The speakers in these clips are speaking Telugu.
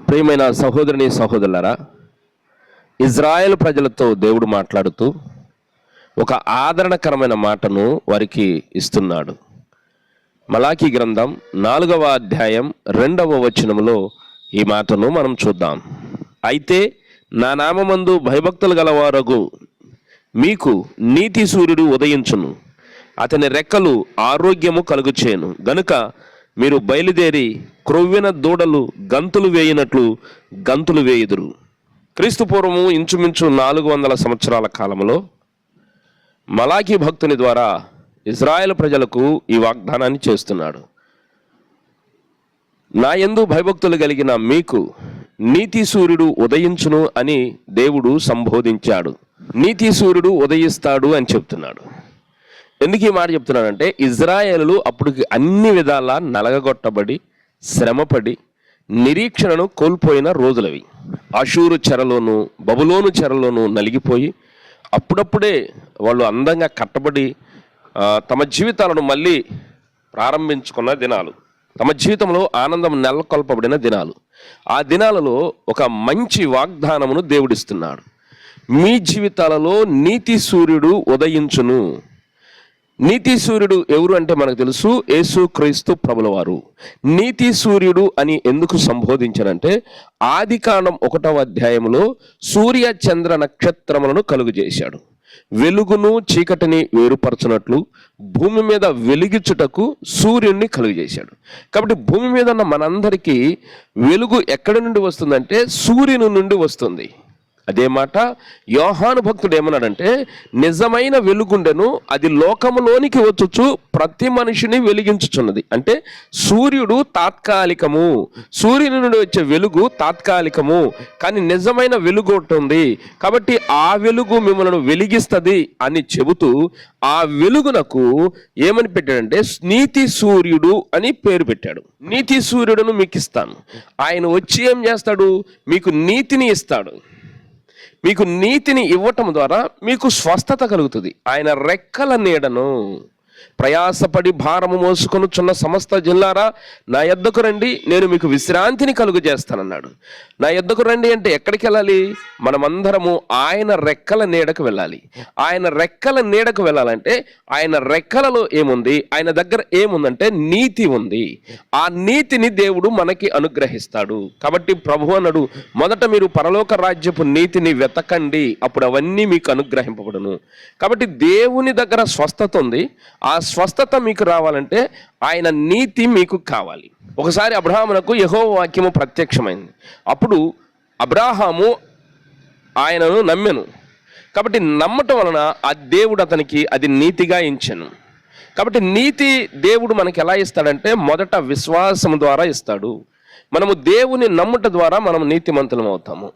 ప్రియమైన సహోదరుని సహోదరులారా, ఇజ్రాయెల్ ప్రజలతో దేవుడు మాట్లాడుతూ ఒక ఆదరణకరమైన మాటను వారికి ఇస్తున్నాడు. మలాకీ గ్రంథం 4వ అధ్యాయం 2వ వచనములో ఈ మాటను మనం చూద్దాం. అయితే నా నామమందు భయభక్తులు గలవారగు మీకు నీతి సూర్యుడు ఉదయించును, అతని రెక్కలు ఆరోగ్యము కలుగుచేయును గనుక మీరు బయలుదేరి క్రొవ్విన దూడలు గంతులు వేయినట్లు గంతులు వేయుదురు. క్రీస్తు పూర్వము ఇంచుమించు 400 సంవత్సరాల కాలంలో మలాకీ భక్తుని ద్వారా ఇజ్రాయెల్ ప్రజలకు ఈ వాగ్దానాన్ని చేస్తున్నాడు. నా యందు భయభక్తులు కలిగిన మీకు నీతి సూర్యుడు ఉదయించును అని దేవుడు సంబోధించాడు. నీతి సూర్యుడు ఉదయిస్తాడు అని చెప్తున్నాడు. ఎందుకు ఈ మాట చెప్తున్నాడంటే, ఇజ్రాయేలు అప్పటికి అన్ని విధాలా నలగగొట్టబడి శ్రమపడి నిరీక్షణను కోల్పోయిన రోజులవి. అషూరు చెరలోను బబులోను చెరలోను నలిగిపోయి అప్పుడప్పుడే వాళ్ళు అందంగా కట్టబడి తమ జీవితాలను మళ్ళీ ప్రారంభించుకున్న దినాలు, తమ జీవితంలో ఆనందం నెలకొల్పబడిన దినాలు. ఆ దినాలలో ఒక మంచి వాగ్దానమును దేవుడిస్తున్నాడు. మీ జీవితాలలో నీతి సూర్యుడు ఉదయించును. నీతి సూర్యుడు ఎవరు అంటే మనకు తెలుసు, యేసు క్రీస్తు ప్రభుల వారు. నీతి సూర్యుడు అని ఎందుకు సంబోధించారంటే, ఆదికాండం 1వ అధ్యాయంలో సూర్య చంద్ర నక్షత్రములను కలుగు చేశాడు. వెలుగును చీకటిని వేరుపరచునట్లు భూమి మీద వెలిగించుటకు సూర్యుడిని కలుగు చేశాడు. కాబట్టి భూమి మీద ఉన్న మనందరికీ వెలుగు ఎక్కడి నుండి వస్తుందంటే సూర్యుని నుండి వస్తుంది. అదే మాట యోహాను భక్తుడు ఏమన్నాడంటే, నిజమైన వెలుగుండెను, అది లోకములోనికి వచ్చుచు ప్రతి మనిషిని వెలిగించుచున్నది. అంటే సూర్యుడు తాత్కాలికము, సూర్యుని నుండి వచ్చే వెలుగు తాత్కాలికము, కానీ నిజమైన వెలుగు ఉంటుంది. కాబట్టి ఆ వెలుగు మిమ్మల్ని వెలిగిస్తుంది అని చెబుతూ ఆ వెలుగునకు ఏమని పెట్టాడంటే నీతి సూర్యుడు అని పేరు పెట్టాడు. నీతి సూర్యుడును మీకు ఇస్తాను. ఆయన వచ్చి ఏం చేస్తాడు? మీకు నీతిని ఇస్తాడు. మీకు నీతిని ఇవ్వటం ద్వారా మీకు స్వస్థత కలుగుతుంది. ఆయన రెక్కల నీడను ప్రయాసపడి భారము మోసుకొనుచున్న సమస్త జిల్లారా నా యొద్దకు రండి, నేను మీకు విశ్రాంతిని కలుగు చేస్తానన్నాడు. నా యొద్దకు రండి అంటే ఎక్కడికి వెళ్ళాలి? మనమందరము ఆయన రెక్కల నీడకు వెళ్ళాలి. ఆయన రెక్కల నీడకు వెళ్ళాలంటే ఆయన రెక్కలలో ఏముంది? ఆయన దగ్గర ఏముందంటే నీతి ఉంది. ఆ నీతిని దేవుడు మనకి అనుగ్రహిస్తాడు. కాబట్టి ప్రభు అన్నాడు, మొదట మీరు పరలోక రాజ్యపు నీతిని వెతకండి, అప్పుడు అవన్నీ మీకు అనుగ్రహింపబడును. కాబట్టి దేవుని దగ్గర స్వస్థత ఉంది. ఆ స్వస్థత మీకు రావాలంటే ఆయన నీతి మీకు కావాలి. ఒకసారి అబ్రహామునకు యెహోవా వాక్యము ప్రత్యక్షమైంది. అప్పుడు అబ్రాహాము ఆయనను నమ్మెను. కాబట్టి నమ్మటం వలన ఆ దేవుడు అతనికి అది నీతిగా ఎంచెను. కాబట్టి నీతి దేవుడు మనకి ఎలా ఇస్తాడంటే మొదట విశ్వాసం ద్వారా ఇస్తాడు. మనము దేవుని నమ్ముట ద్వారా మనం నీతిమంతులం అవుతాము.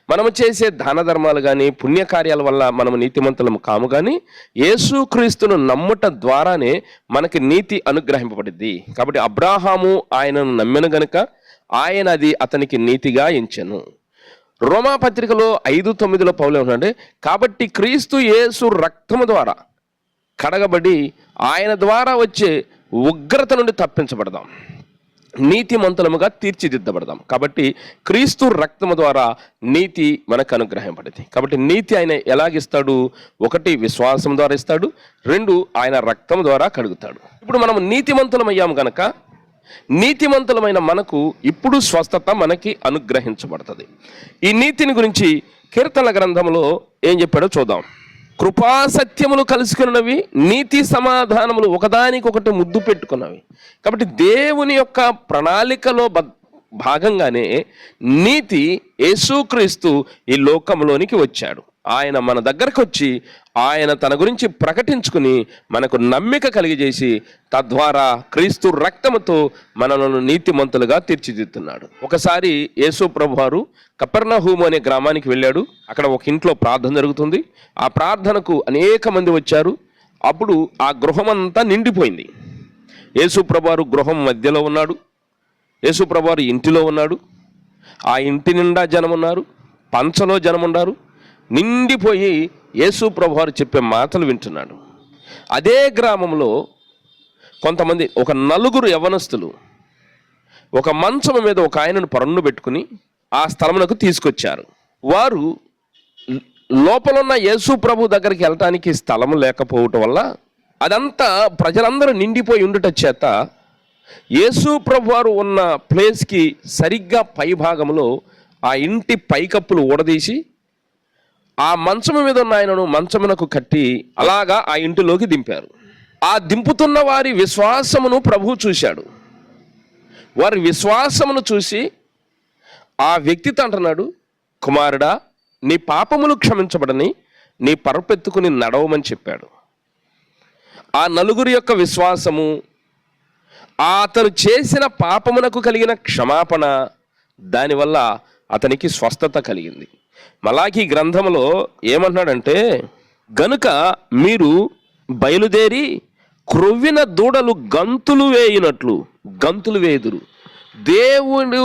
మనము చేసే దాన ధర్మాలు కానీ పుణ్యకార్యాల వల్ల మనము నీతిమంతులము కాము, కానీ యేసుక్రీస్తును నమ్ముట ద్వారానే మనకి నీతి అనుగ్రహింపబడింది. కాబట్టి అబ్రాహాము ఆయనను నమ్మెను గనుక ఆయన అది అతనికి నీతిగా ఎంచెను. రోమాపత్రికలో 5:9 పౌలు ఏమంటే, కాబట్టి క్రీస్తు యేసు రక్తము ద్వారా కడగబడి ఆయన ద్వారా వచ్చే ఉగ్రత నుండి తప్పించబడదాం, నీతిమంతులముగా తీర్చిదిద్దబడదాం. కాబట్టి క్రీస్తు రక్తము ద్వారా నీతి మనకు అనుగ్రహింపడింది. కాబట్టి నీతి ఆయన ఎలాగిస్తాడు? 1 విశ్వాసం ద్వారా ఇస్తాడు, 2 ఆయన రక్తం ద్వారా కడుగుతాడు. ఇప్పుడు మనం నీతిమంతులమయ్యాము కనుక నీతిమంతులమైన మనకు ఇప్పుడు స్వస్థత మనకి అనుగ్రహించబడుతుంది. ఈ నీతిని గురించి కీర్తనల గ్రంథంలో ఏం చెప్పాడో చూద్దాం. కృపా సత్యములు కలుసుకున్నవి, నీతి సమాధానములు ఒకదానికొకటి ముద్దు పెట్టుకున్నవి. కాబట్టి దేవుని యొక్క ప్రణాళికలో భాగంగానే నీతి యేసుక్రీస్తు ఈ లోకంలోనికి వచ్చాడు. ఆయన మన దగ్గరకు వచ్చి ఆయన తన గురించి ప్రకటించుకుని మనకు నమ్మిక కలిగజేసి తద్వారా క్రీస్తు రక్తముతో మనలను నీతిమంతులుగా తీర్చిదిద్దుతున్నాడు. ఒకసారి యేసు ప్రభువారు కపెర్నహూము అనే గ్రామానికి వెళ్ళాడు. అక్కడ ఒక ఇంట్లో ప్రార్థన జరుగుతుంది. ఆ ప్రార్థనకు అనేక మంది వచ్చారు. అప్పుడు ఆ గృహమంతా నిండిపోయింది. యేసు ప్రభువారు గృహం మధ్యలో ఉన్నాడు. యేసు ప్రభువారు ఇంటిలో ఉన్నాడు. ఆ ఇంటి నిండా జనం ఉన్నారు, పంచలో జనం ఉన్నారు. నిండిపోయి యేసు ప్రభువారు చెప్పే మాటలు వింటున్నాడు. అదే గ్రామంలో కొంతమంది, ఒక 4 యవ్వనస్తులు ఒక మంచం మీద ఒక ఆయనను పరన్ను పెట్టుకుని ఆ స్థలమునకు తీసుకొచ్చారు. వారు లోపలున్న యేసు ప్రభు దగ్గరికి వెళ్ళటానికి స్థలము లేకపోవటం వల్ల అదంతా ప్రజలందరూ నిండిపోయి ఉండుట చేత యేసు ప్రభు వారు ఉన్న ప్లేస్కి సరిగ్గా పై భాగంలో ఆ ఇంటి పైకప్పులు ఊడదీసి ఆ మంచము మీద ఉన్న ఆయనను మంచమునకు కట్టి అలాగా ఆ ఇంటిలోకి దింపారు. ఆ దింపుతున్న వారి విశ్వాసమును ప్రభువు చూశాడు. వారి విశ్వాసమును చూసి ఆ వ్యక్తితో అంటున్నాడు, కుమారుడా, నీ పాపములు క్షమించబడని నీ పరపెత్తుకుని నడవమని చెప్పాడు. ఆ నలుగురి యొక్క విశ్వాసము, అతను చేసిన పాపమునకు కలిగిన క్షమాపణ, దానివల్ల అతనికి స్వస్థత కలిగింది. మలాకీ గ్రంథంలో ఏమంటున్నాడంటే, గనుక మీరు బయలుదేరి క్రొవ్విన దూడలు గంతులు వేయినట్లు గంతులు వేయుదురు. దేవుడు,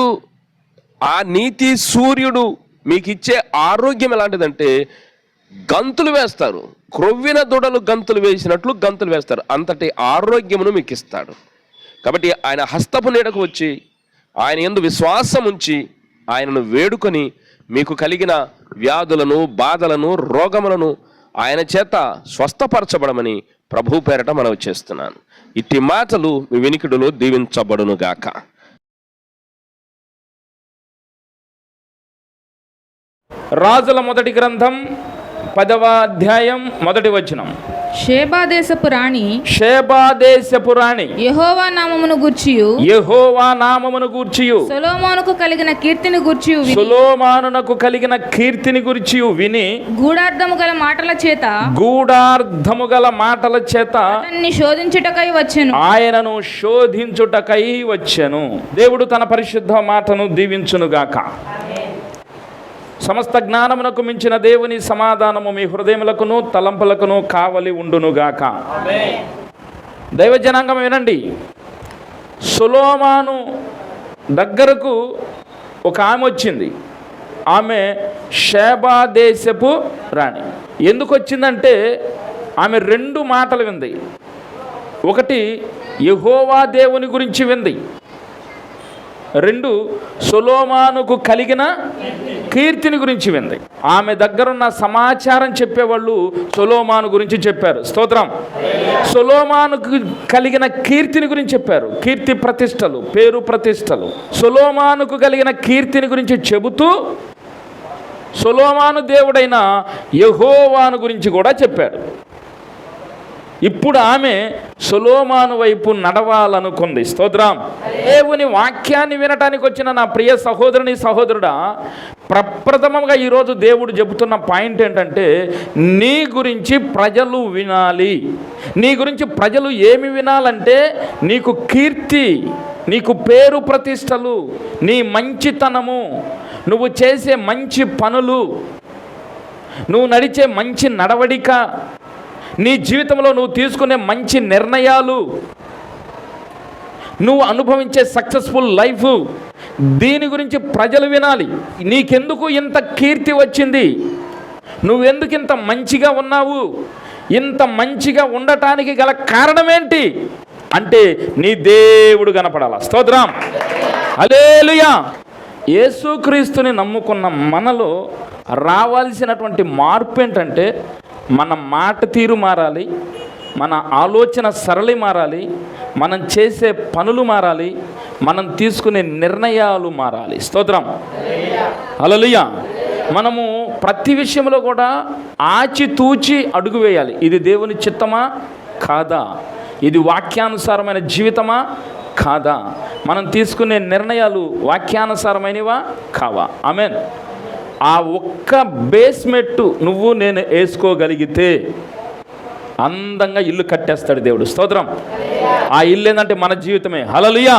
ఆ నీతి సూర్యుడు మీకు ఇచ్చే ఆరోగ్యం ఎలాంటిదంటే గంతులు వేస్తారు. క్రొవ్విన దూడలు గంతులు వేసినట్లు గంతులు వేస్తారు. అంతటి ఆరోగ్యమును మీకు ఇస్తాడు. కాబట్టి ఆయన హస్తపు నీడకు వచ్చి ఆయన యందు విశ్వాసం ఉంచి ఆయనను వేడుకొని మీకు కలిగిన వ్యాధులను, బాధలను, రోగములను ఆయన చేత స్వస్థపరచబడమని ప్రభు పేరట మనవి చేస్తున్నాను. ఇట్టి మాటలు మీ వినికిడులో దీవించబడునుగాక. రాజుల మొదటి గ్రంథం 10వ అధ్యాయం 1వ వచనం. షేబా దేశపు రాణి యెహోవా నామమును గూర్చియు సొలొమోనుకు కలిగిన కీర్తిని గూర్చియు విని గూఢార్థము గల మాటల చేత ఆయనను శోధించుటకై వచ్చెను. దేవుడు తన పరిశుద్ధ మాటను దీవించునుగాక. సమస్త జ్ఞానమునకు మించిన దేవుని సమాధానము మీ హృదయములకును తలంపులకును కావలి ఉండునుగాక. దైవజనాంగం వినండి. సొలొమోను దగ్గరకు ఒక ఆమె వచ్చింది. ఆమె షేబా దేశపు రాణి. ఎందుకు వచ్చిందంటే ఆమె 2 మాటలు వింది. ఒకటి, యెహోవా దేవుని గురించి వింది. 2, సొలొమోనుకు కలిగిన కీర్తిని గురించి వింది. ఆమె దగ్గరున్న సమాచారం చెప్పేవాళ్ళు సొలొమోను గురించి చెప్పారు. స్తోత్రం. సొలొమోనుకు కలిగిన కీర్తిని గురించి చెప్పారు. కీర్తి ప్రతిష్టలు, పేరు ప్రతిష్టలు. సొలొమోనుకు కలిగిన కీర్తిని గురించి చెబుతూ సొలొమోను దేవుడైన యెహోవాను గురించి కూడా చెప్పాడు. ఇప్పుడు ఆమె సొలొమోను వైపు నడవాలనుకుంది. స్తోత్రం. దేవుని వాక్యాన్ని వినటానికి వచ్చిన నా ప్రియ సహోదరుని, సహోదరుడా, ప్రప్రథమంగా ఈరోజు దేవుడు చెబుతున్న పాయింట్ ఏంటంటే, నీ గురించి ప్రజలు వినాలి. నీ గురించి ప్రజలు ఏమి వినాలంటే, నీకు కీర్తి, నీకు పేరు ప్రతిష్టలు, నీ మంచితనము, నువ్వు చేసే మంచి పనులు, నువ్వు నడిచే మంచి నడవడిక, నీ జీవితంలో నువ్వు తీసుకునే మంచి నిర్ణయాలు, నువ్వు అనుభవించే సక్సెస్ఫుల్ లైఫ్, దీని గురించి ప్రజలు వినాలి. నీకెందుకు ఇంత కీర్తి వచ్చింది? నువ్వెందుకు ఇంత మంచిగా ఉన్నావు? ఇంత మంచిగా ఉండటానికి గల కారణం ఏంటి అంటే, నీ దేవుడు కనపడాల. స్తోత్రం. హల్లెలూయా. యేసుక్రీస్తుని నమ్ముకున్న మనలో రావాల్సినటువంటి మార్పు ఏంటంటే, మన మాట తీరు మారాలి, మన ఆలోచన సరళి మారాలి, మనం చేసే పనులు మారాలి, మనం తీసుకునే నిర్ణయాలు మారాలి. స్తోత్రం. హల్లెలూయా. మనము ప్రతి విషయంలో కూడా ఆచితూచి అడుగు వేయాలి. ఇది దేవుని చిత్తమా కాదా? ఇది వాక్యానుసారమైన జీవితమా కాదా? మనం తీసుకునే నిర్ణయాలు వాక్యానుసారమైనవా కావా? ఆమేన్. ఆ ఒక్క బేస్మెంట్ నువ్వు నేను వేసుకోగలిగితే అందంగా ఇల్లు కట్టేస్తాడు దేవుడు. స్తోత్రం. ఆ ఇల్లు ఏంటంటే మన జీవితమే. హల్లెలూయా.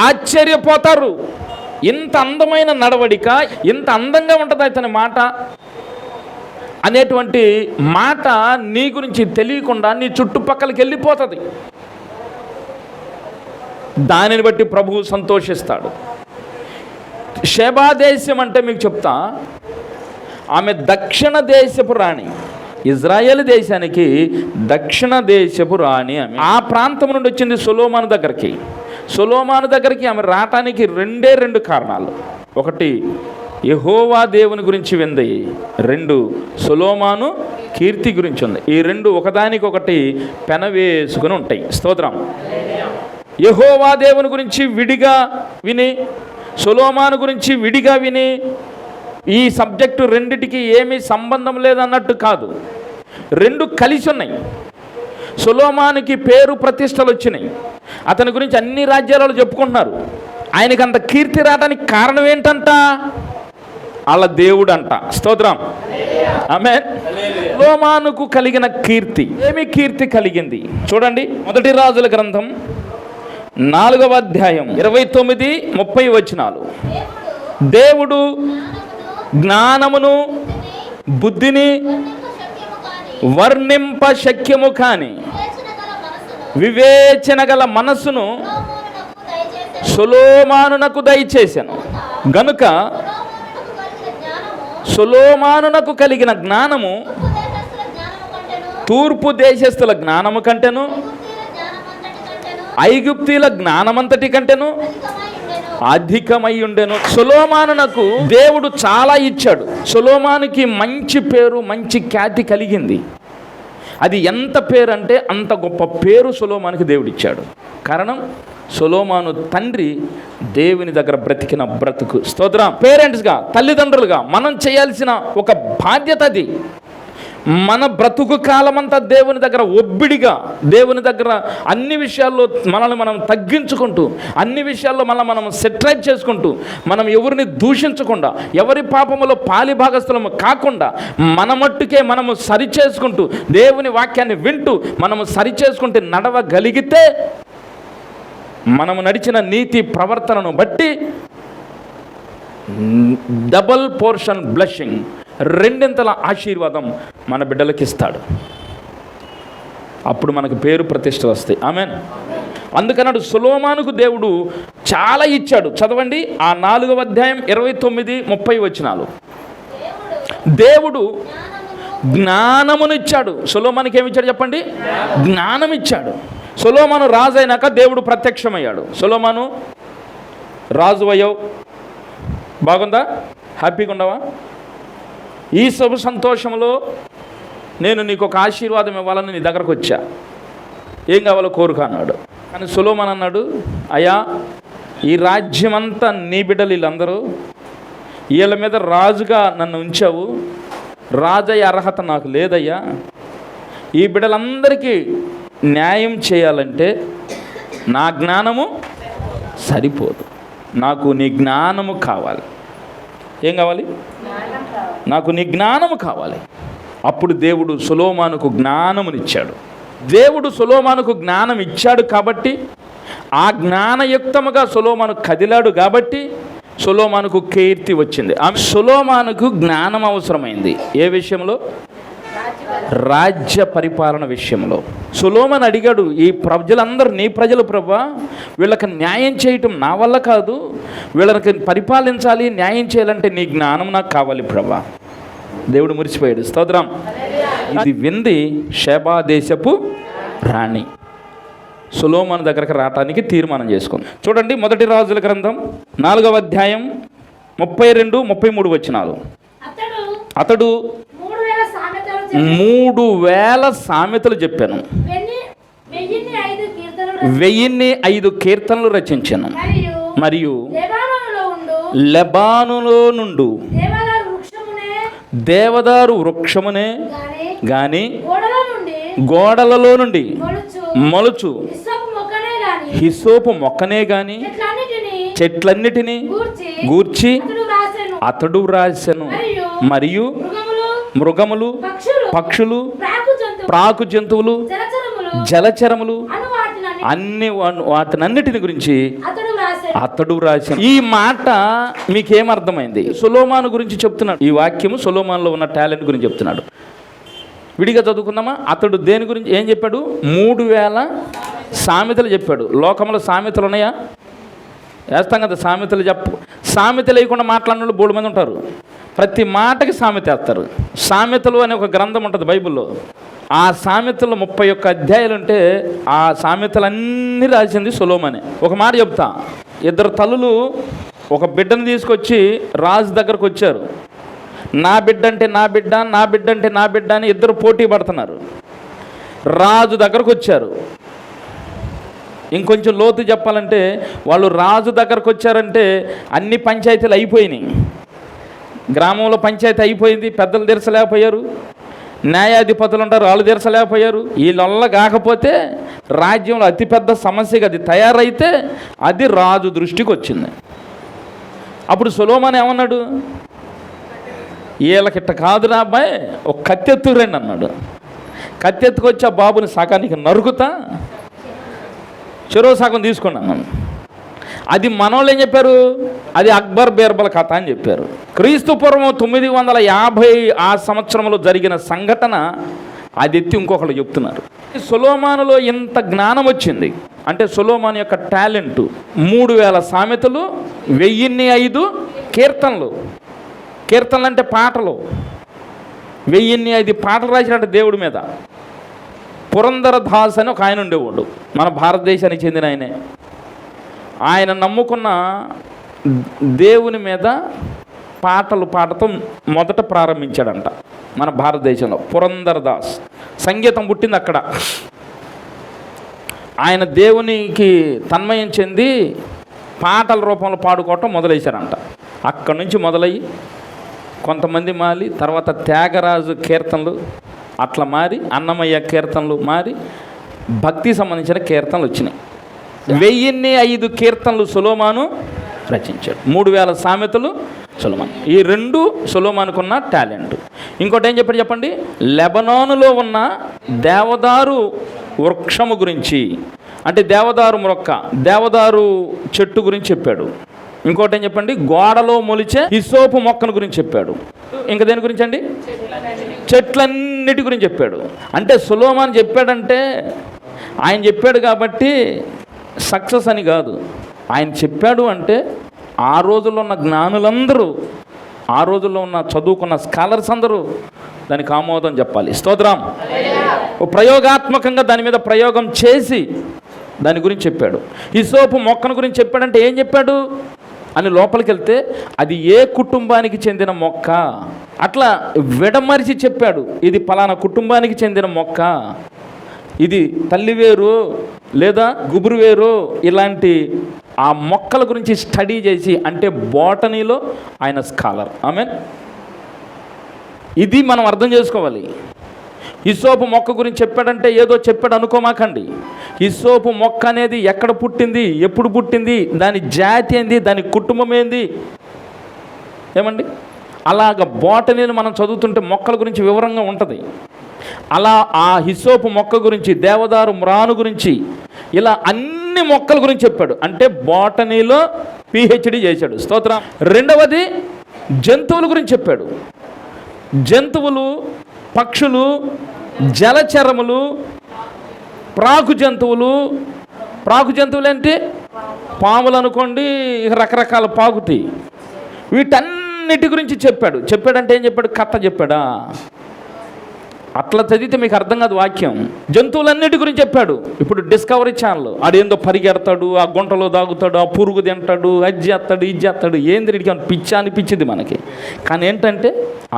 ఆశ్చర్యపోతారు. ఇంత అందమైన నడవడిక, ఇంత అందంగా ఉంటుంది అతని మాట అనేటువంటి మాట నీ గురించి తెలియకుండా నీ చుట్టుపక్కలకి వెళ్ళిపోతుంది. దానిని బట్టి ప్రభువు సంతోషిస్తాడు. షేబా దేశం అంటే మీకు చెప్తా, ఆమె దక్షిణ దేశపు రాణి. ఇజ్రాయేల్ దేశానికి దక్షిణ దేశపు రాణి ఆమె. ఆ ప్రాంతం నుండి వచ్చింది సొలొమోను దగ్గరికి. సొలొమోను దగ్గరికి ఆమె రావటానికి రెండు కారణాలు. ఒకటి, యెహోవా దేవుని గురించి వింది. 2, సొలొమోను కీర్తి గురించి ఉంది. ఈ రెండు ఒకదానికొకటి పెనవేసుకుని ఉంటాయి. స్తోత్రం. యెహోవా దేవుని గురించి విడిగా విని, సొలొమోను గురించి విడిగా విని, ఈ సబ్జెక్టు రెండిటికి ఏమీ సంబంధం లేదన్నట్టు కాదు, రెండు కలిసి ఉన్నాయి. సొలొమోనుకి పేరు ప్రతిష్టలు వచ్చినాయి. అతని గురించి అన్ని రాజ్యాలలో చెప్పుకుంటున్నారు. ఆయనకి అంత కీర్తి రావడానికి కారణం ఏంటంట? వాళ్ళ దేవుడు అంట. స్తోత్రం. ఆమేన్. సొలొమోనుకు కలిగిన కీర్తి, ఏమి కీర్తి కలిగింది చూడండి. 1 రాజుల గ్రంథం 4వ అధ్యాయం 29-30 వచనాలు. దేవుడు జ్ఞానమును బుద్ధిని వర్ణింప శక్యము కాని వివేచన గల మనస్సును సొలొమోనునకు దయచేసెను గనుక సొలొమోనునకు కలిగిన జ్ఞానము తూర్పు దేశస్థుల జ్ఞానము కంటెను, ఐగుప్తీల జ్ఞానమంతటి కంటెను అధికమై ఉండెను. సొలొమోనునకు దేవుడు చాలా ఇచ్చాడు. సొలొమోనుకి మంచి పేరు, మంచి ఖ్యాతి కలిగింది. అది ఎంత పేరు అంటే అంత గొప్ప పేరు సొలొమోనుకి దేవుడు ఇచ్చాడు. కారణం, సొలొమోను తండ్రి దేవుని దగ్గర బ్రతికిన బ్రతుకు. స్తోత్రం. పేరెంట్స్గా, తల్లిదండ్రులుగా మనం చేయాల్సిన ఒక బాధ్యత అది. మన బ్రతుకు కాలమంతా దేవుని దగ్గర ఒబ్బిడిగా, దేవుని దగ్గర అన్ని విషయాల్లో మనల్ని మనం తగ్గించుకుంటూ, అన్ని విషయాల్లో మనం సెట్రైట్ చేసుకుంటూ, మనం ఎవరిని దూషించకుండా, ఎవరి పాపములో పాలిభాగస్థులము కాకుండా, మన మట్టుకే మనము సరిచేసుకుంటూ, దేవుని వాక్యాన్ని వింటూ మనము సరిచేసుకుంటూ నడవగలిగితే, మనము నడిచిన నీతి ప్రవర్తనను బట్టి డబల్ పోర్షన్ బ్లెస్సింగ్, రెండింతల ఆశీర్వాదం మన బిడ్డలకి ఇస్తాడు. అప్పుడు మనకు పేరు ప్రతిష్టలు వస్తాయి. ఆమేన్. అందుకన్నాడు సొలొమోనుకు దేవుడు చాలా ఇచ్చాడు. చదవండి ఆ 4వ అధ్యాయం 29-30 వచనాలు. దేవుడు జ్ఞానమును ఇచ్చాడు. సొలొమోనుకి ఏమి ఇచ్చాడు చెప్పండి? జ్ఞానం ఇచ్చాడు. సొలొమోను రాజు అయినాక దేవుడు ప్రత్యక్షమయ్యాడు. సొలొమోను రాజు అయ్యావు, బాగుందా? హ్యాపీగా ఉండవా? ఈ శుభ సంతోషంలో నేను నీకు ఒక ఆశీర్వాదం ఇవ్వాలని నీ దగ్గరకు వచ్చా, ఏం కావాలో కోరుక అన్నాడు. కానీ సొలొమోను అన్నాడు, అయ్యా ఈ రాజ్యమంతా నీ బిడ్డలు వీళ్ళందరూ, వీళ్ళ మీద రాజుగా నన్ను ఉంచావు, రాజయ్య అర్హత నాకు లేదయ్యా. ఈ బిడ్డలందరికీ న్యాయం చేయాలంటే నా జ్ఞానము సరిపోదు, నాకు నీ జ్ఞానము కావాలి. ఏం కావాలి? నాకు నీ జ్ఞానము కావాలి. అప్పుడు దేవుడు సొలొమోనుకు జ్ఞానమునిచ్చాడు. దేవుడు సొలొమోనుకు జ్ఞానం ఇచ్చాడు కాబట్టి, ఆ జ్ఞానయుక్తముగా సొలొమోను కదిలాడు కాబట్టి సొలొమోనుకు కీర్తి వచ్చింది. ఆమె సొలొమోనుకు జ్ఞానం అవసరమైంది. ఏ విషయంలో? రాజ్య పరిపాలన విషయంలో. సొలొమోను అడిగాడు, ఈ ప్రజలందరూ నీ ప్రజలు ప్రభువా, వీళ్ళకి న్యాయం చేయటం నా వల్ల కాదు, వీళ్ళకి పరిపాలించాలి, న్యాయం చేయాలంటే నీ జ్ఞానం నాకు కావాలి ప్రభువా. దేవుడు మురిసిపోయాడు. స్తోత్రం. ఇది వింది షేబా దేశపు రాణి సొలొమోను దగ్గరకు రావటానికి తీర్మానం చేసుకుంది. చూడండి 1 రాజుల గ్రంథం 4వ అధ్యాయం 32-33 వచనాలు. అతడు 3000 సామెతలు చెప్పాను, 1005 కీర్తనలు రచించాను, మరియు లెబానులో నుండు దేవదారు వృక్షమునే గాని గోడలలో నుండి మొలుచు హిస్సోపు మొక్కనే గాని చెట్లన్నిటినీ గూర్చి అతడు రాసెను, మరియు మృగములు, పక్షులు, ప్రాకు జంతువులు, జలచరములు అన్ని వాటినన్నిటిని గురించి అతడు రాశాడు. ఈ మాట మీకేమర్థమైంది? సొలొమోను గురించి చెప్తున్నాడు. ఈ వాక్యము సొలొమోనులో ఉన్న టాలెంట్ గురించి చెప్తున్నాడు. విడిగా చదువుకుందామా? అతడు దేని గురించి ఏం చెప్పాడు? 3000 సామెతలు చెప్పాడు. లోకంలో సామెతలు ఉన్నాయా? వేస్తాం కదా సామెతలు. సామెతలు వేయకుండా మాట్లాడిన వాళ్ళు బోడు మంది ఉంటారు. ప్రతి మాటకి సామెత వేస్తారు. సామెతలు అనే ఒక గ్రంథం ఉంటుంది బైబిల్లో. ఆ సామెతలు 31 అధ్యాయాలు ఉంటే ఆ సామెతలన్నీ రాసింది సొలొమోనే. ఒక మాట చెప్తా, 2 తల్లులు ఒక బిడ్డను తీసుకొచ్చి రాజు దగ్గరకు వచ్చారు. నా బిడ్డ అంటే నా బిడ్డ, నా బిడ్డ అంటే నా బిడ్డ అని 2 పోటీ పడుతున్నారు. రాజు దగ్గరకు వచ్చారు. ఇంకొంచెం లోతు చెప్పాలంటే వాళ్ళు రాజు దగ్గరకు వచ్చారంటే అన్ని పంచాయతీలు అయిపోయినాయి. గ్రామంలో పంచాయతీ అయిపోయింది, పెద్దలు తీర్చలేకపోయారు. న్యాయాధిపతులు ఉంటారు, వాళ్ళు తీర్చలేకపోయారు. వీళ్ళ కాకపోతే రాజ్యంలో అతిపెద్ద సమస్యగా అది తయారైతే అది రాజు దృష్టికి వచ్చింది. అప్పుడు సొలొమోను ఏమన్నాడు, వీళ్ళకిట్ట కాదురా అబ్బాయి, ఒక కత్తెత్తురండి అన్నాడు. కత్తెత్తుకొచ్చి ఆ బాబుని సగానికి నరుకుతా, చెరో సగం తీసుకున్నాను. అది మనోళ్ళు ఏం చెప్పారు, అది అక్బర్ బీర్బల్ కథ అని చెప్పారు. క్రీస్తు పూర్వం 950 ఆ సంవత్సరంలో జరిగిన సంఘటన అది ఎత్తి ఇంకొకళ్ళు చెప్తున్నారు. సొలొమోనులో ఇంత జ్ఞానం వచ్చింది అంటే సొలొమోను యొక్క టాలెంటు 3000 సామెతలు, 1005 కీర్తనలు. కీర్తనలు అంటే పాటలు. 1005 పాటలు రాసినట్టు దేవుడి మీద. పురంధరదాస్ అని ఒక ఆయన ఉండేవాడు, మన భారతదేశానికి చెందిన ఆయనే. ఆయన నమ్ముకున్న దేవుని మీద పాటలు పాడటం మొదట ప్రారంభించాడంట మన భారతదేశంలో. పురంధరదాస్ సంగీతం పుట్టింది అక్కడ. ఆయన దేవునికి తన్మయం చెంది పాటల రూపంలో పాడుకోవటం మొదలైశారంట. అక్కడి నుంచి మొదలయ్యి కొంతమంది మారి, తర్వాత త్యాగరాజు కీర్తనలు అట్లా మారి, అన్నమయ్య కీర్తనలు మారి భక్తి సంబంధించిన కీర్తనలు వచ్చినాయి. 1005 కీర్తనలు సొలొమోను రచించాడు. 3000 సామెతలు సొలొమోను. ఈ 2 సొలొమోనుకున్న టాలెంట్. ఇంకోటి ఏం చెప్పాడు చెప్పండి, లెబనోనులో ఉన్న దేవదారు వృక్షము గురించి, అంటే దేవదారు మొక్క, దేవదారు చెట్టు గురించి చెప్పాడు. ఇంకోటి ఏం చెప్పండి, గోడలో మొలిచే హిస్సోపు మొక్కను గురించి చెప్పాడు. ఇంకా దేని గురించి అండి, చెట్లన్నిటి గురించి చెప్పాడు. అంటే సొలొమోను చెప్పాడంటే ఆయన చెప్పాడు కాబట్టి సక్సెస్ అని కాదు. ఆయన చెప్పాడు అంటే ఆ రోజుల్లో ఉన్న జ్ఞానులందరూ, ఆ రోజుల్లో ఉన్న చదువుకున్న స్కాలర్స్ అందరూ దానికి ఆమోదం చెప్పాలి. స్తోత్రం. ప్రయోగాత్మకంగా దాని మీద ప్రయోగం చేసి దాని గురించి చెప్పాడు. హిస్సోపు మొక్కను గురించి చెప్పాడంటే ఏం చెప్పాడు అని లోపలికి వెళ్తే అది ఏ కుటుంబానికి చెందిన మొక్క, అట్లా విడమరిచి చెప్పాడు. ఇది పలానా కుటుంబానికి చెందిన మొక్క, ఇది తల్లివేరు లేదా గుబురువేరు, ఇలాంటి ఆ మొక్కల గురించి స్టడీ చేసి, అంటే బోటనీలో ఆయన స్కాలర్. ఆమెన్. ఇది మనం అర్థం చేసుకోవాలి. హిస్సోపు మొక్క గురించి చెప్పాడంటే ఏదో చెప్పాడు అనుకోమాకండి. హిస్సోపు మొక్క అనేది ఎక్కడ పుట్టింది, ఎప్పుడు పుట్టింది, దాని జాతి ఏంది, దాని కుటుంబం ఏంది, ఏమండి అలాగ బోటనీని మనం చదువుతుంటే మొక్కల గురించి వివరంగా ఉంటుంది. అలా ఆ హిస్సోపు మొక్క గురించి, దేవదారు మ్రాను గురించి, ఇలా అన్ని మొక్కల గురించి చెప్పాడు. అంటే బోటనీలో PhD చేశాడు. స్తోత్రం. రెండవది జంతువుల గురించి చెప్పాడు. జంతువులు, పక్షులు, జలచరములు, ప్రాకు జంతువులు. ప్రాకు జంతువులు ఏంటి, పాములు అనుకోండి, రకరకాల పాకుతాయి. వీటన్నిటి గురించి చెప్పాడు. చెప్పాడంటే ఏం చెప్పాడు, కథ చెప్పాడా? అట్లా చదివితే మీకు అర్థం కాదు వాక్యం. జంతువులన్నిటి గురించి చెప్పాడు. ఇప్పుడు డిస్కవరీ ఛానల్ ఆడేందో పరిగెడతాడు, ఆ గుంటలో దాగుతాడు, ఆ పురుగు తింటాడు, అది చేస్తాడు, ఇది చేస్తాడు. ఏంది వీడికి పిచ్చ అనిపించింది మనకి. కానీ ఏంటంటే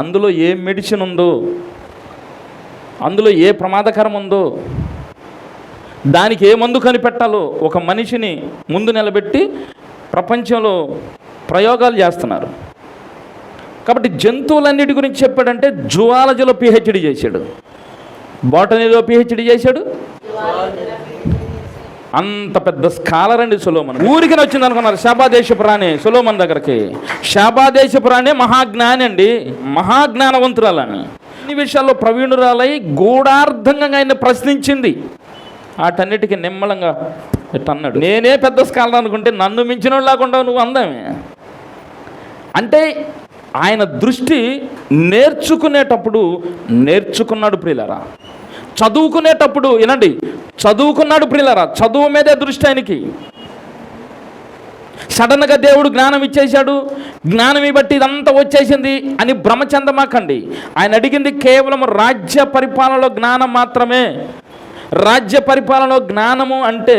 అందులో ఏ మెడిసిన్ ఉందో, అందులో ఏ ప్రమాదకరం ఉందో, దానికి ఏ మందు కనిపెట్టాలో ఒక మనిషిని ముందు నిలబెట్టి ప్రపంచంలో ప్రయోగాలు చేస్తున్నారు. కాబట్టి జంతువులన్నిటి గురించి చెప్పాడంటే జువాలజీలో PhD చేశాడు, బోటనీలో PhD చేశాడు. అంత పెద్ద స్కాలర్ అండి సొలొమోను. ఊరికి వచ్చింది అనుకున్నారు శాబాదేశపు రాణి సొలొమోను దగ్గరికి. శాబాదేశపు రాణి మహాజ్ఞాని అండి, మహాజ్ఞానవంతురాలని. అన్ని విషయాల్లో ప్రవీణురాలై గూఢార్థంగా ఆయన ప్రశ్నించింది. వాటన్నిటికీ నిమ్మలంగా ఇట్లా అన్నాడు, నేనే పెద్ద స్కాలర్ అనుకుంటే నన్ను మించిన లేకుండా నువ్వు అందామే. అంటే ఆయన దృష్టి నేర్చుకునేటప్పుడు నేర్చుకున్నాడు ప్రియులారా, చదువుకునేటప్పుడు వినండి, చదువుకున్నాడు ప్రియులారా, చదువు మీదే దృష్టి ఆయనకి. సడన్గా దేవుడు జ్ఞానం ఇచ్చేశాడు, జ్ఞానం బట్టి ఇదంతా వచ్చేసింది అని భ్రమ చెందమాకండి. ఆయన అడిగింది కేవలం రాజ్య పరిపాలనలో జ్ఞానం మాత్రమే. రాజ్య పరిపాలనలో జ్ఞానము అంటే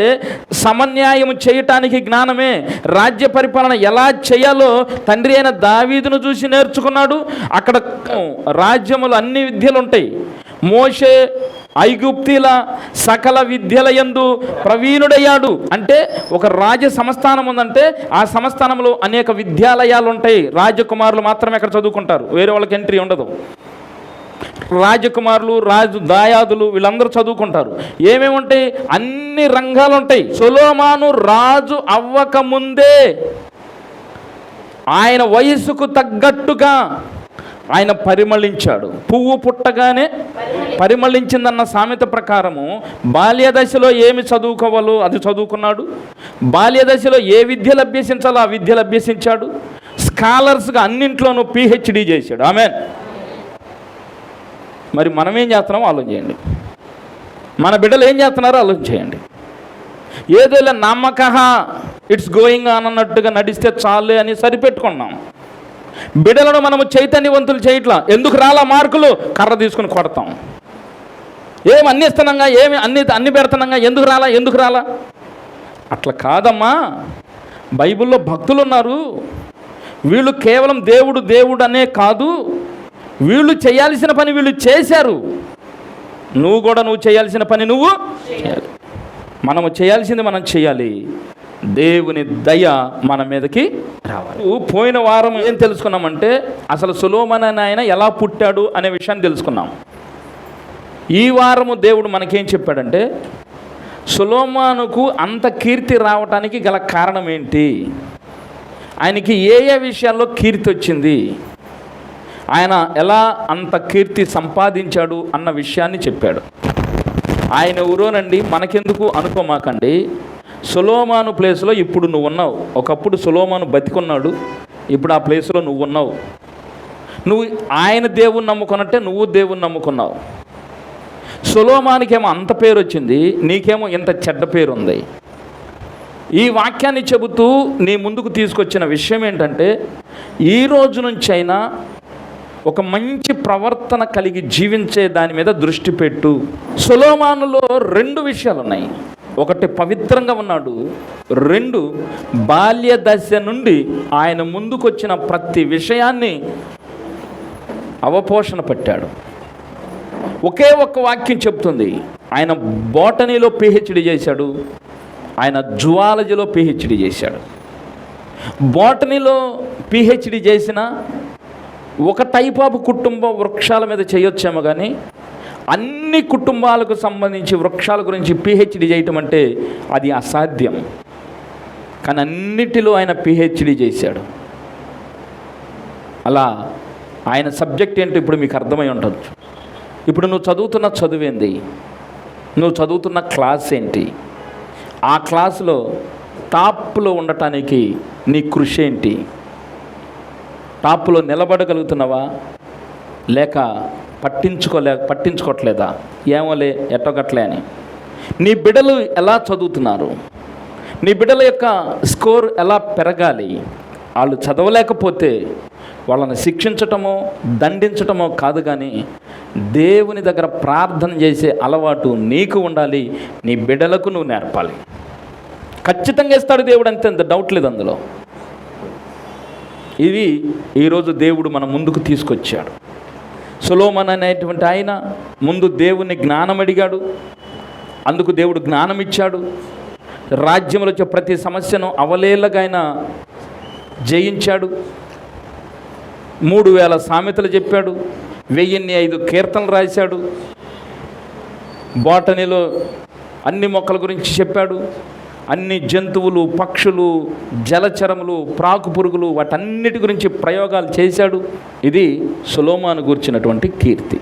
సమన్యాయము చేయటానికి జ్ఞానమే. రాజ్య పరిపాలన ఎలా చేయాలో తండ్రి అయిన దావీదును చూసి నేర్చుకున్నాడు. అక్కడ రాజ్యములు అన్ని విద్యలు ఉంటాయి. మోషే ఐగుప్తీల సకల విద్యల యందు ప్రవీణుడయ్యాడు. అంటే ఒక రాజ సంస్థానం ఉందంటే ఆ సంస్థానంలో అనేక విద్యాలయాలు ఉంటాయి. రాజకుమారులు మాత్రమే అక్కడ చదువుకుంటారు, వేరే వాళ్ళకి ఎంట్రీ ఉండదు. రాజకుమారులు, రాజు దాయాదులు వీళ్ళందరూ చదువుకుంటారు. ఏమేమి ఉంటాయి? అన్ని రంగాలు ఉంటాయి. సొలొమోను రాజు అవ్వక ముందే ఆయన వయసుకు తగ్గట్టుగా ఆయన పరిమళించాడు. పువ్వు పుట్టగానే పరిమళించిందన్న సామెత ప్రకారము బాల్య దశలో ఏమి చదువుకోవాలో అది చదువుకున్నాడు. బాల్య దశలో ఏ విద్యలు అభ్యసించాలో ఆ విద్యలు అభ్యసించాడు. స్కాలర్స్గా అన్నింట్లోనూ పిహెచ్డి చేశాడు. ఆమెన్. మరి మనం ఏం చేస్తున్నామో ఆలోచన చేయండి. మన బిడ్డలు ఏం చేస్తున్నారో ఆలోచన చేయండి. ఏదో ఇలా నమ్మక ఇట్స్ గోయింగ్ ఆన్ అన్నట్టుగా నడిస్తే చాలే అని సరిపెట్టుకున్నాం. బిడ్డలను మనము చైతన్యవంతులు చేయట్లా. ఎందుకు రాలా మార్కులు? కర్ర తీసుకుని కొడతాం. ఏమి అన్ని ఇస్తున్నాగా, ఏమి అన్ని పెడుతున్నాగా, ఎందుకు రాలా అట్లా కాదమ్మా. బైబిల్లో భక్తులు ఉన్నారు. వీళ్ళు కేవలం దేవుడు అనే కాదు, వీళ్ళు చేయాల్సిన పని వీళ్ళు చేశారు. నువ్వు చేయాల్సిన పని నువ్వు చేయాలి. మనము చేయాల్సింది మనం చేయాలి. దేవుని దయ మన మీదకి రావాలి. పోయిన వారం ఏం తెలుసుకున్నామంటే అసలు సొలొమోను అనే ఆయన ఎలా పుట్టాడు అనే విషయాన్ని తెలుసుకున్నాం. ఈ వారము దేవుడు మనకేం చెప్పాడంటే సొలొమోనుకు అంత కీర్తి రావటానికి గల కారణం ఏంటి, ఆయనకి ఏ విషయాల్లో కీర్తి వచ్చింది, ఆయన ఎలా అంత కీర్తి సంపాదించాడు అన్న విషయాన్ని చెప్పాడు. ఆయన ఎవరోనండి మనకెందుకు అనుకోమాకండి. సొలొమోను ప్లేస్లో ఇప్పుడు నువ్వు ఉన్నావు. ఒకప్పుడు సొలొమోను బతికున్నాడు, ఇప్పుడు ఆ ప్లేస్లో నువ్వు ఉన్నావు. నువ్వు ఆయన దేవుని నమ్ముకున్నట్టే నువ్వు దేవుని నమ్ముకున్నావు. సొలొమోనుకేమో అంత పేరు వచ్చింది, నీకేమో ఇంత చెడ్డ పేరు ఉంది. ఈ వాక్యాన్ని చెబుతూ నీ ముందుకు తీసుకొచ్చిన విషయం ఏంటంటే ఈ రోజు నుంచైనా ఒక మంచి ప్రవర్తన కలిగి జీవించే దాని మీద దృష్టి పెట్టు. సొలొమోనులో 2 విషయాలు ఉన్నాయి. ఒకటి పవిత్రంగా ఉన్నాడు, 2 బాల్య దశ నుండి ఆయన ముందుకొచ్చిన ప్రతి విషయాన్ని అవపోషణ పట్టాడు. ఒకే ఒక్క వాక్యం చెప్తుంది. ఆయన బోటనీలో పిహెచ్డి చేశాడు, ఆయన జువాలజీలో పిహెచ్డి చేశాడు. బోటనీలో పిహెచ్డి చేసిన ఒక టైప్ ఆఫ్ కుటుంబ వృక్షాల మీద చేయొచ్చేమో కానీ అన్ని కుటుంబాలకు సంబంధించి వృక్షాల గురించి పిహెచ్డి చేయటం అంటే అది అసాధ్యం. కానీ అన్నిటిలో ఆయన పిహెచ్డి చేశాడు. అలా ఆయన సబ్జెక్ట్ ఏంటో ఇప్పుడు మీకు అర్థమై ఉంటుంది. ఇప్పుడు నువ్వు చదువుతున్న చదువేంది, నువ్వు చదువుతున్న క్లాస్ ఏంటి, ఆ క్లాసులో టాప్లో ఉండటానికి నీ కృషి ఏంటి, టాప్లో నిలబడగలుగుతున్నావా లేక పట్టించుకోవట్లేదా, ఏమోలే ఎట్టగట్లే అని. నీ బిడ్డలు ఎలా చదువుతున్నారు, నీ బిడ్డల యొక్క స్కోర్ ఎలా పెరగాలి. వాళ్ళు చదవలేకపోతే వాళ్ళని శిక్షించటమో దండించటమో కాదు, కానీ దేవుని దగ్గర ప్రార్థన చేసే అలవాటు నీకు ఉండాలి, నీ బిడ్డలకు నువ్వు నేర్పాలి. ఖచ్చితంగా ఇస్తాడు దేవుడు, అంతే, డౌట్ లేదు అందులో. ఇది ఈరోజు దేవుడు మన ముందుకు తీసుకొచ్చాడు. సొలొమోను అనేటువంటి ఆయన ముందు దేవుని జ్ఞానం అడిగాడు, అందుకు దేవుడు జ్ఞానం ఇచ్చాడు. రాజ్యంలో వచ్చే ప్రతి సమస్యను అవలేలగా ఆయన జయించాడు. 3000 సామెతలు చెప్పాడు, 1005 కీర్తనలు రాశాడు. బోటనీలో అన్ని మొక్కల గురించి చెప్పాడు. అన్ని జంతువులు, పక్షులు, జలచరములు, ప్రాకు పురుగులు వాటన్నిటి గురించి ప్రయోగాలు చేశాడు. ఇది సొలొమోను గురించినటువంటి కీర్తి.